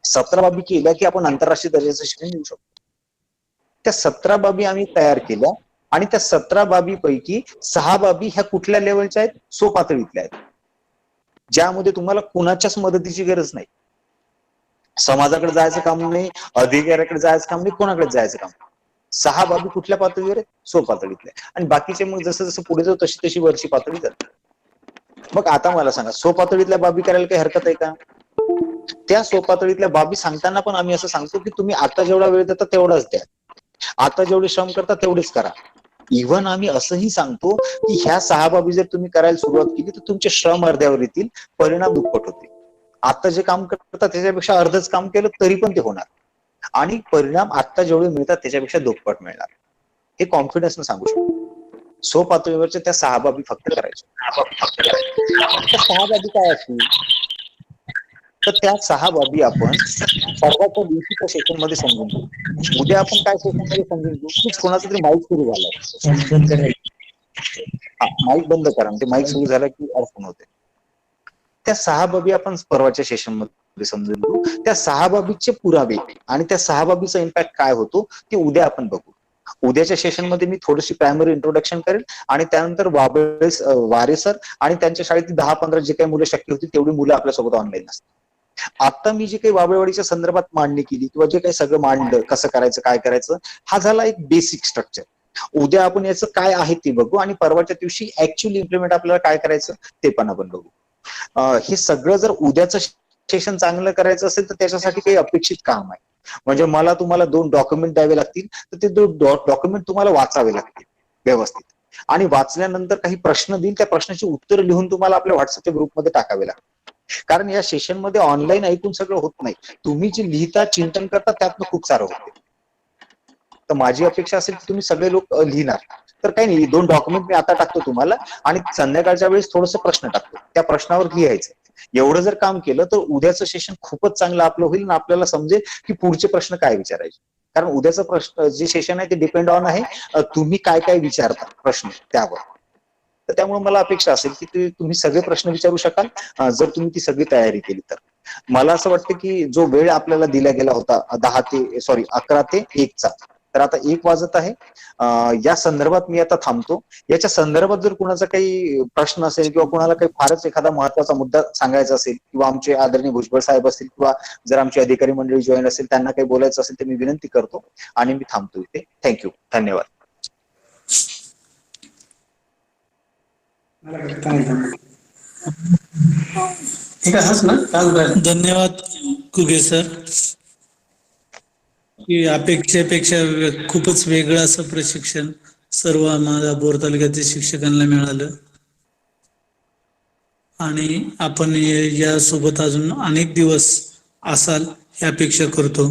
17 बाबी केल्या की आपण आंतरराष्ट्रीय दर्जाचं शिक्षण देऊ शकतो. त्या 17 बाबी आम्ही तयार केल्या आणि त्या 17 बाबी पैकी 6 बाबी ह्या कुठल्या लेवलच्या आहेत? सो पातळीतल्या आहेत, ज्यामध्ये तुम्हाला कुणाच्याच मदतीची गरज नाही. समाजाकडे जायचं काम नाही, अधिकाऱ्याकडे जायचं काम नाही, कोणाकडे जायचं काम. 6 बाबी कुठल्या पातळीवर आहेत? सो पातळीतल्या. आणि बाकीचे मग जसं जसं पुढे जाऊ तशी तशी वरची पातळी जाते. मग आता मला सांगा, सो पातळीतल्या बाबी करायला काही हरकत आहे का? त्या सो पातळीतल्या बाबी सांगताना पण आम्ही असं सांगतो की तुम्ही आता जेवढा वेळ देता तेवढाच द्या, आता जेवढे श्रम करता तेवढेच करा. इव्हन आम्ही असंही सांगतो की ह्या 6 बाबी जर तुम्ही करायला सुरुवात केली तर तुमचे श्रम अर्ध्यावर येतील, परिणाम दुप्पट होतील. आता जे काम करतात त्याच्यापेक्षा अर्धच काम केलं तरी पण ते होणार, आणि परिणाम आता जेवढे मिळतात त्याच्यापेक्षा दुप्पट मिळणार, हे कॉन्फिडन्सनं सांगू शकतो. सो पातळीवरच्या त्या 6 बाबी फक्त करायच्या. त्या 6 बाबी काय असतील? तर त्या 6 बाबी आपण परवाच्या दिवशीच्या सेशन मध्ये समजून घेऊ. उद्या आपण काय सेशन मध्ये समजून घेऊ की कोणाचा तरी माईक सुरू झालाय. हा, माईक बंद करा, म्हणजे माईक सुरू झाला की अडचण होते. त्या 6 बाबी आपण परवाच्या सेशन मध्ये समजून घेऊ. त्या 6 बाबीचे पुरावे आणि त्या 6 बाबीचा इम्पॅक्ट काय होतो ते उद्या आपण बघू. उद्याच्या सेशन मध्ये मी थोडीशी प्रायमरी इंट्रोडक्शन करेल आणि त्यानंतर वारे सर आणि त्यांच्या शाळेतील 10-15 जे काही मुलं शक्य होतील तेवढी मुलं आपल्यासोबत ऑनलाईन असतात. आता मी जे काही बाबळेवाडीच्या संदर्भात मांडणी केली किंवा जे काही सगळं मांडलं, कसं करायचं, काय करायचं, हा झाला एक बेसिक स्ट्रक्चर. उद्या आपण याचं काय आहे ते बघू आणि परवाच्या दिवशी ऍक्च्युअली इम्प्लिमेंट आपल्याला काय करायचं ते पण आपण बघू. हे सगळं जर उद्याचं सेशन चांगलं करायचं असेल तर त्याच्यासाठी काही अपेक्षित काम आहे. म्हणजे मला तुम्हाला 2 डॉक्युमेंट द्यावे लागतील, तर ते 2 डॉक्युमेंट तुम्हाला वाचावे लागतील व्यवस्थित. आणि वाचल्यानंतर काही प्रश्न देईल, त्या प्रश्नाची उत्तर लिहून तुम्हाला आपल्या व्हॉट्सअपच्या ग्रुपमध्ये टाकावे लागतील. कारण या सेशनमध्ये ऑनलाईन ऐकून सगळं होत नाही. तुम्ही जे लिहिता, चिंतन करता त्यातनं खूप सारं होते. तर माझी अपेक्षा असेल की तुम्ही सगळे लोक लिहिणार. तर काही नाही, 2 डॉक्युमेंट मी आता टाकतो तुम्हाला आणि संध्याकाळच्या वेळेस थोडंसं प्रश्न टाकतो. त्या प्रश्नावर लिहायचं. एवढं जर काम केलं तर उद्याचं सेशन खूपच चांगलं आपलं होईल आणि आपल्याला समजेल की पुढचे प्रश्न काय विचारायचे. कारण उद्याचं प्रश्न जे सेशन आहे ते डिपेंड ऑन आहे तुम्ही काय काय विचारता प्रश्न त्यावर. तर त्यामुळे मला अपेक्षा असेल की तुम्ही सगळे प्रश्न विचारू शकाल जर तुम्ही ती सगळी तयारी केली तर. मला असं वाटतं की जो वेळ आपल्याला दिला गेला होता 11 ते 1चा, तर आता 1 वाजत आहे. या संदर्भात मी आता थांबतो. याच्या संदर्भात जर कुणाचा काही प्रश्न असेल किंवा कुणाला काही फारच एखादा महत्वाचा मुद्दा सांगायचा असेल किंवा आमचे आदरणीय भुजबळ साहेब असतील किंवा जर आमची अधिकारी मंडळी जॉईन असेल त्यांना काही बोलायचं असेल तर मी विनंती करतो आणि मी थांबतो इथे. थँक्यू. धन्यवाद. धन्यवाद कुगे सर. की अपेक्षेपेक्षा खूपच वेगळं असं प्रशिक्षण सर्व आम्हाला बोर तालुक्यातील शिक्षकांना मिळालं आणि आपण या सोबत अजून अनेक दिवस असाल ही अपेक्षा करतो.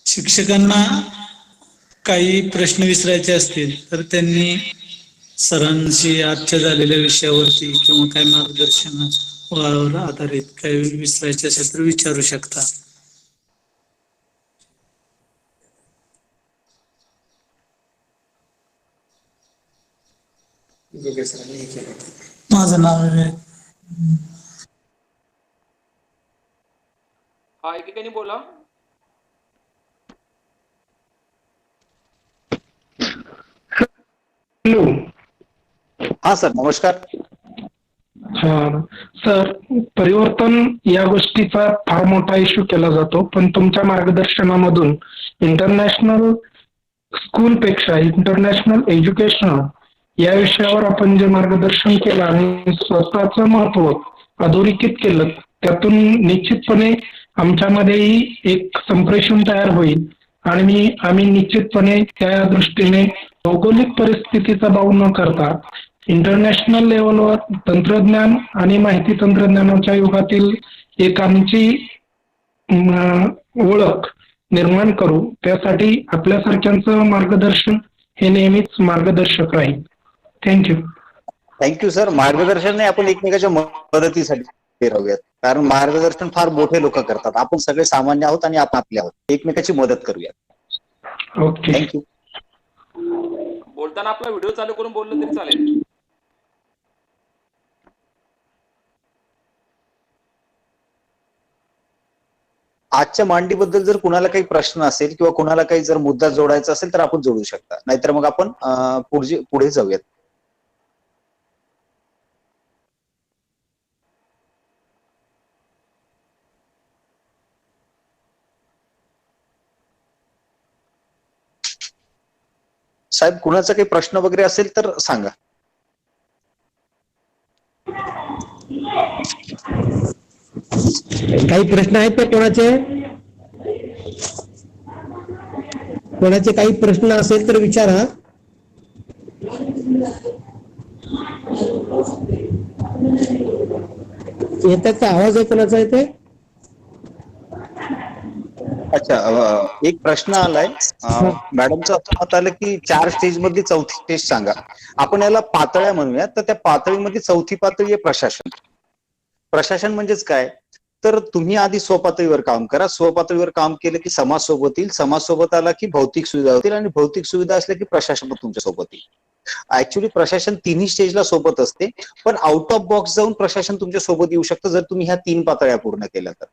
शिक्षकांना काही प्रश्न विचारायचे असतील तर त्यांनी सरांशी आजच्या झालेल्या विषयावरती किंवा काही मार्गदर्शनावर आधारित काही विचारायचे असेल तर विचारू शकता. माझं नाव आहे. हा एकेकाने बोला. हॅलो. हा सर, नमस्कार. हा सर, परिवर्तन या गोष्टीचा फार मोठा इश्यू केला जातो, पण तुमच्या मार्गदर्शनामधून इंटरनॅशनल स्कूलपेक्षा इंटरनॅशनल एज्युकेशन या विषयावर आपण जे मार्गदर्शन केलं आणि स्वतःचं महत्व अधोरेखित केलं, त्यातून निश्चितपणे आमच्यामध्येही एक संप्रेषण तयार होईल आणि आम्ही निश्चितपणे त्या दृष्टीने भौगोलिक परिस्थितीचा बाऊ न करता इंटरनॅशनल लेवलवर तंत्रज्ञान आणि माहिती तंत्रज्ञानाच्या युगातील एक आमची ओळख निर्माण करू. त्यासाठी आपल्यासारख्यांचं मार्गदर्शन हे नेहमीच मार्गदर्शक राहील. थँक्यू. Thank you sir. मार्गदर्शन नाही, आपण एकमेकाच्या मदतीसाठी राहूयात. कारण मार्गदर्शन फार मोठे लोक करतात. आपण सगळे सामान्य आहोत आणि आपण आपले आहोत. एकमेकाची मदत करूयात. ओके. थँक्यू. बोलताना आपला व्हिडिओ चालू करून बोललं तरी चालेल. आजच्या मांडीबद्दल जर कुणाला काही प्रश्न असेल किंवा कुणाला काही जर मुद्दा जोडायचा असेल तर आपण जोडू शकता. नाहीतर मग आपण पुढे जाऊयात. साहेब, कुणाचा काही प्रश्न वगैरे असेल तर सांगा. काही प्रश्न आहेत का कोणाचे? कोणाचे काही प्रश्न असेल तर विचारा. येतात का? आवाज आहे कोणाचा इथे? अच्छा, एक प्रश्न आलाय. मॅडमचं असं मत आलं की 4 स्टेज मधली चौथी स्टेज सांगा. आपण याला पातळ्या म्हणूयात. तर त्या पातळीमध्ये चौथी पातळी आहे प्रशासन. प्रशासन म्हणजेच काय? तर तुम्ही आधी स्वपातळीवर काम करा. स्वपातळीवर काम केलं की समाज सोबत येईल. समाज सोबत आला की भौतिक सुविधा होतील आणि भौतिक सुविधा असल्या की प्रशासन तुमच्या सोबत येईल. ऍक्च्युली प्रशासन तिन्ही स्टेजला सोबत असते, पण आउट ऑफ बॉक्स जाऊन प्रशासन तुमच्या सोबत येऊ शकतं जर तुम्ही ह्या 3 पातळ्या पूर्ण केल्या तर.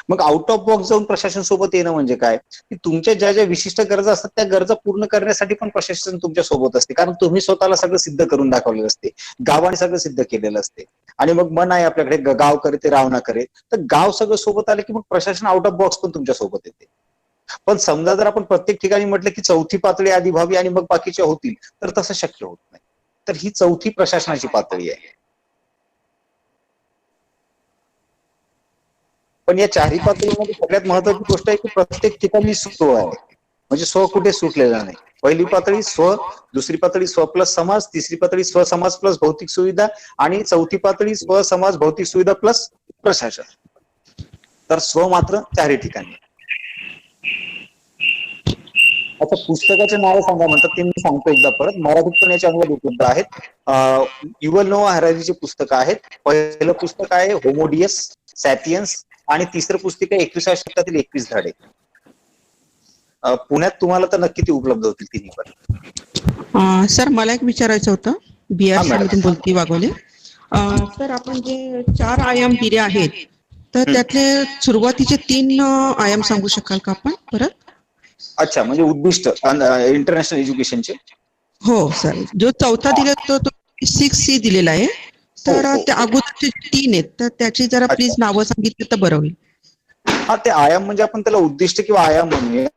मग आउट ऑफ बॉक्स जाऊन प्रशासन सोबत येणं म्हणजे काय? की तुमच्या ज्या ज्या विशिष्ट गरजा असतात त्या गरजा पूर्ण करण्यासाठी पण प्रशासन तुमच्या सोबत असते. कारण तुम्ही स्वतःला सगळं सिद्ध करून दाखवलेलं असते, गावाने सगळं सिद्ध केलेलं असते. आणि मग मन आहे आपल्याकडे, गाव करे ते राव ना करे. तर गाव सगळं सोबत आले की मग प्रशासन आउट ऑफ बॉक्स पण तुमच्या सोबत येते. पण समजा जर आपण प्रत्येक ठिकाणी म्हटलं की चौथी पातळी आधी व्हावी आणि मग बाकीच्या होतील, तर तसं शक्य होत नाही. तर ही चौथी प्रशासनाची पातळी आहे. पण या चारही पातळीमध्ये सगळ्यात महत्वाची गोष्ट आहे की प्रत्येक ठिकाणी स्व आहे, म्हणजे स्व कुठे सुटलेला नाही. पहिली पातळी स्व, दुसरी पातळी स्व प्लस समाज, तिसरी पातळी स्व समाज प्लस भौतिक सुविधा आणि चौथी पातळी स्व समाज भौतिक सुविधा प्लस प्रशासन. तर स्व मात्र चारही ठिकाणी. आता पुस्तकाचे नाव सांगा म्हणतात, ते मी सांगतो एकदा परत. मराठीत पण याचे अनुवाद उपलब्ध आहेत. युवल नोआ हरारीचे पुस्तक आहेत. पहिलं पुस्तक आहे होमोडियस सॅपियन्स आणि तिसरं पुस्तक आहे 21व्या शतकातील 21 धडे. पुण्यात तुम्हाला तर नक्की ती उपलब्ध होतील तिन्ही पण. सर मला एक विचारायचं होतं, BRC मॅडम. मधून बोलते वाघोले. सर आपण जे 4 आयाम दिले आहेत, तर त्यातले सुरुवातीचे 3 आयाम सांगू शकाल का आपण परत? अच्छा, म्हणजे उद्दिष्ट इंटरनॅशनल एज्युकेशनचे. हो सर, जो चौथा दिला तो 6C दिलेला आहे, तर हो. त्या अगोदरचे 3 आहेत, तर त्याची जरा प्लीज नावं सांगितली तर बरं होईल. हा, ते आयाम म्हणजे आपण त्याला उद्दिष्ट किंवा आयाम म्हणूया.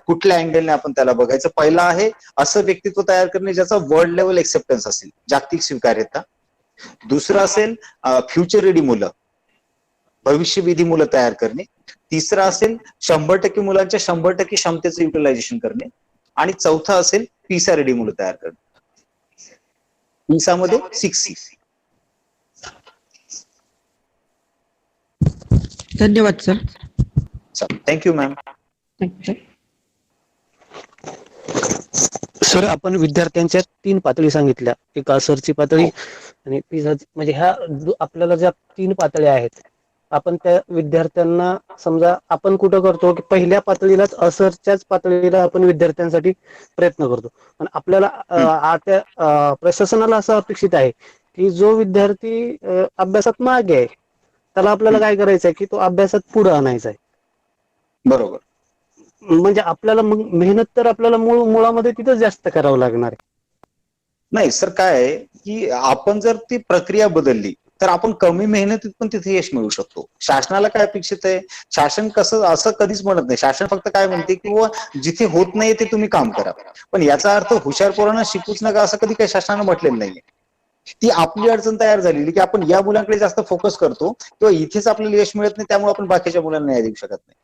कुठल्या अँगलने आपण त्याला बघायचं. पहिला आहे असं व्यक्तित्व तयार करणे ज्याचा वर्ल्ड लेवल एक्सेप्टन्स असेल, जागतिक स्वीकार्यता. दुसरं असेल फ्युचर रेडी मुलं, भविष्यविधी मुलं तयार करणे. तिसरं असेल 100% मुलांच्या 100% क्षमतेचं युटिलायझेशन करणे. आणि चौथा असेल पिसा रेडी मुलं तयार करणे. पिसामध्ये 6C. धन्यवाद sir. Thank you ma'am. Thank you. Sir आपण विद्यार्थ्यांच्या 3 पातळी सांगितल्या, एक असरची पातळी आणि पिझाची. म्हणजे ह्या आपल्याला ज्या 3 पातळ्या आहेत, आपण त्या विद्यार्थ्यांना समजा आपण कुठं करतो की पहिल्या पातळीलाच असरच्याच पातळीला आपण विद्यार्थ्यांसाठी प्रयत्न करतो. पण आपल्याला त्या प्रशासनाला असं अपेक्षित आहे की जो विद्यार्थी अभ्यासात मागे आहे त्याला आपल्याला काय करायचं आहे की तो अभ्यासात पुढे आणायचा आहे. बरोबर. म्हणजे आपल्याला मग मेहनत तर आपल्याला मुळामध्ये तिथं जास्त करावं लागणार आहे. नाही सर, काय आहे की आपण जर ती प्रक्रिया बदलली तर आपण कमी मेहनतीत पण तिथे यश मिळवू शकतो. शासनाला काय अपेक्षित आहे? शासन कसं असं कधीच म्हणत नाही. शासन फक्त काय म्हणते की जिथे होत नाही ते तुम्ही काम करा. पण याचा अर्थ हुशार पोरांना शिकूच नका असं कधी काही शासनानं म्हटलेलं नाहीये. ती आपली अडचण तयार झालेली की आपण या मुलांकडे जास्त फोकस करतो किंवा इथेच आपल्याला यश मिळत नाही, त्यामुळे आपण बाकीच्या मुलांना न्याय देऊ शकत नाही.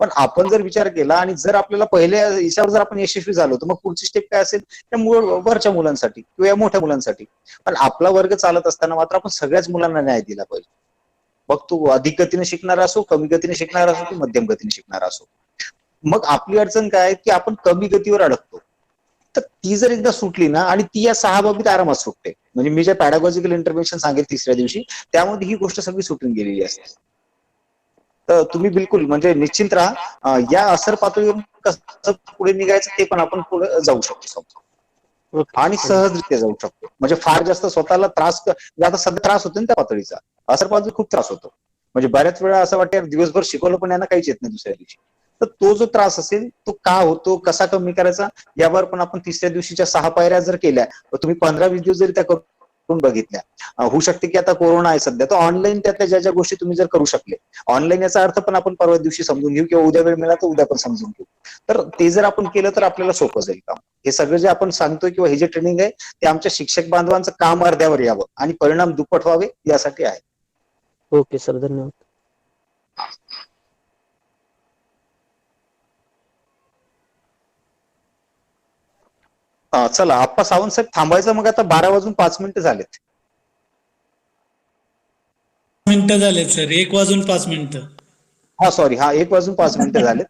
पण आपण जर विचार केला आणि जर आपल्याला पहिल्या याच्यावर जर आपण यशस्वी झालो तर मग पुढची स्टेप काय असेल, त्या वरच्या मुलांसाठी किंवा या मोठ्या मुलांसाठी. पण आपला वर्ग चालत असताना मात्र आपण सगळ्याच मुलांना न्याय दिला पाहिजे. मग तो अधिक गतीने शिकणारा असो, कमी गतीने शिकणारा असो, की मध्यम गतीने शिकणारा असो. मग आपली अडचण काय की आपण कमी गतीवर अडकतो. तर ती जर एकदा सुटली ना, आणि ती या 6 बाबतीत आरामात सुटते. म्हणजे मी जे पॅडागॉजिकल इंटरव्हेन्शन सांगेल तिसऱ्या दिवशी, त्यामध्ये ही गोष्ट सगळी सुटून गेलेली असते. तर तुम्ही बिलकुल म्हणजे निश्चिंत राहा. या असर पातळीवरून कसं पुढे निघायचं ते पण आपण पुढे जाऊ शकतो आणि सहजरित्या जाऊ शकतो. म्हणजे फार जास्त स्वतःला त्रास, आता सध्या त्रास होतो ना त्या पातळीचा. असर पातळी खूप त्रास होतो. म्हणजे बऱ्याच वेळा असं वाटतं दिवसभर शिकवलं पण यांना काहीच येत नाही दुसऱ्या दिवशी. तर तो जो त्रास असेल तो का होतो, कसा कमी करायचा, यावर पण आपण तिसऱ्या दिवशीच्या 6 पायऱ्या जर केल्या, तर तुम्ही 15-20 दिवस जरी त्या करून बघितल्या, होऊ शकते की आता कोरोना आहे सध्या, तर ऑनलाईन त्यातल्या ज्या ज्या गोष्टी तुम्ही जर करू शकले, ऑनलाईन याचा अर्थ पण आपण परवा दिवशी समजून घेऊ किंवा उद्या वेळ मिळाला तर उद्या पण समजून घेऊ. तर ते जर आपण केलं तर आपल्याला सोपं जाईल काम. हे सगळं जे आपण सांगतोय किंवा हे जे ट्रेनिंग आहे ते आमच्या शिक्षक बांधवांचं काम अर्ध्यावर यावं आणि परिणाम दुप्पट व्हावे यासाठी आहे. ओके सर, धन्यवाद. चला आप्पा सावंत साहेब थांबायचं मग, आता 12:05 झालेत. मिनिटं झालेत सर, 1:05. हा सॉरी, हा 1:05 झालेत.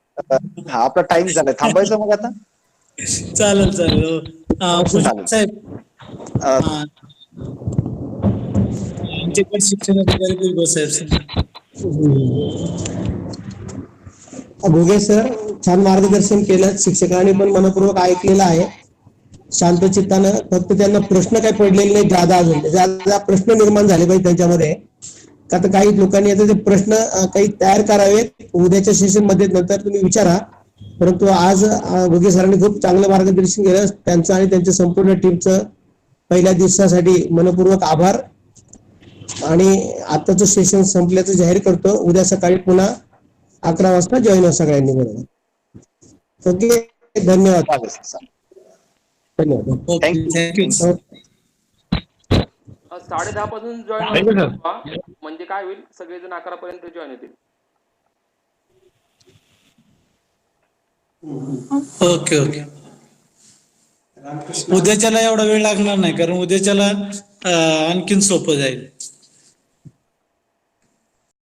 हा आपला टाइम झालाय, थांबायचं मग आता. चालेल चालेल. चालेल. साहेब आमचे पण शिक्षण अधिकारी बिलगो साहेब. घोगे सर छान मार्गदर्शन केलं. शिक्षकांनी पण मनपूर्वक ऐकलेलं आहे शांत चित्तानं. फक्त त्यांना प्रश्न काही पडलेले नाही जादा, अजून जादा प्रश्न निर्माण झाले पाहिजे त्यांच्यामध्ये. का तर काही लोकांनी आता ते प्रश्न काही तयार करावेत उद्याच्या सेशन मध्ये, नंतर तुम्ही विचारा. परंतु आज घोगे सरांनी खूप चांगलं मार्गदर्शन केलं. त्यांचं आणि त्यांच्या संपूर्ण टीमचं पहिल्या दिवसासाठी मनपूर्वक आभार. आणि आताचं सेशन संपल्याचं जाहीर करतो. उद्या सकाळी पुन्हा 11 वाजता जॉईन व्हा सगळ्यांनी बरोबर. ओके, धन्यवाद. चालेल सर. धन्यवाद. Okay, Thank you. थँक्यू. 10:30 पासून जॉईन Thank you, sir. व्हा, म्हणजे काय होईल, सगळेजण 11 पर्यंत जॉईन होतील. Okay okay. उद्याच्याला एवढा वेळ लागणार नाही, कारण उद्याच्याला आणखीन सोपं जाईल.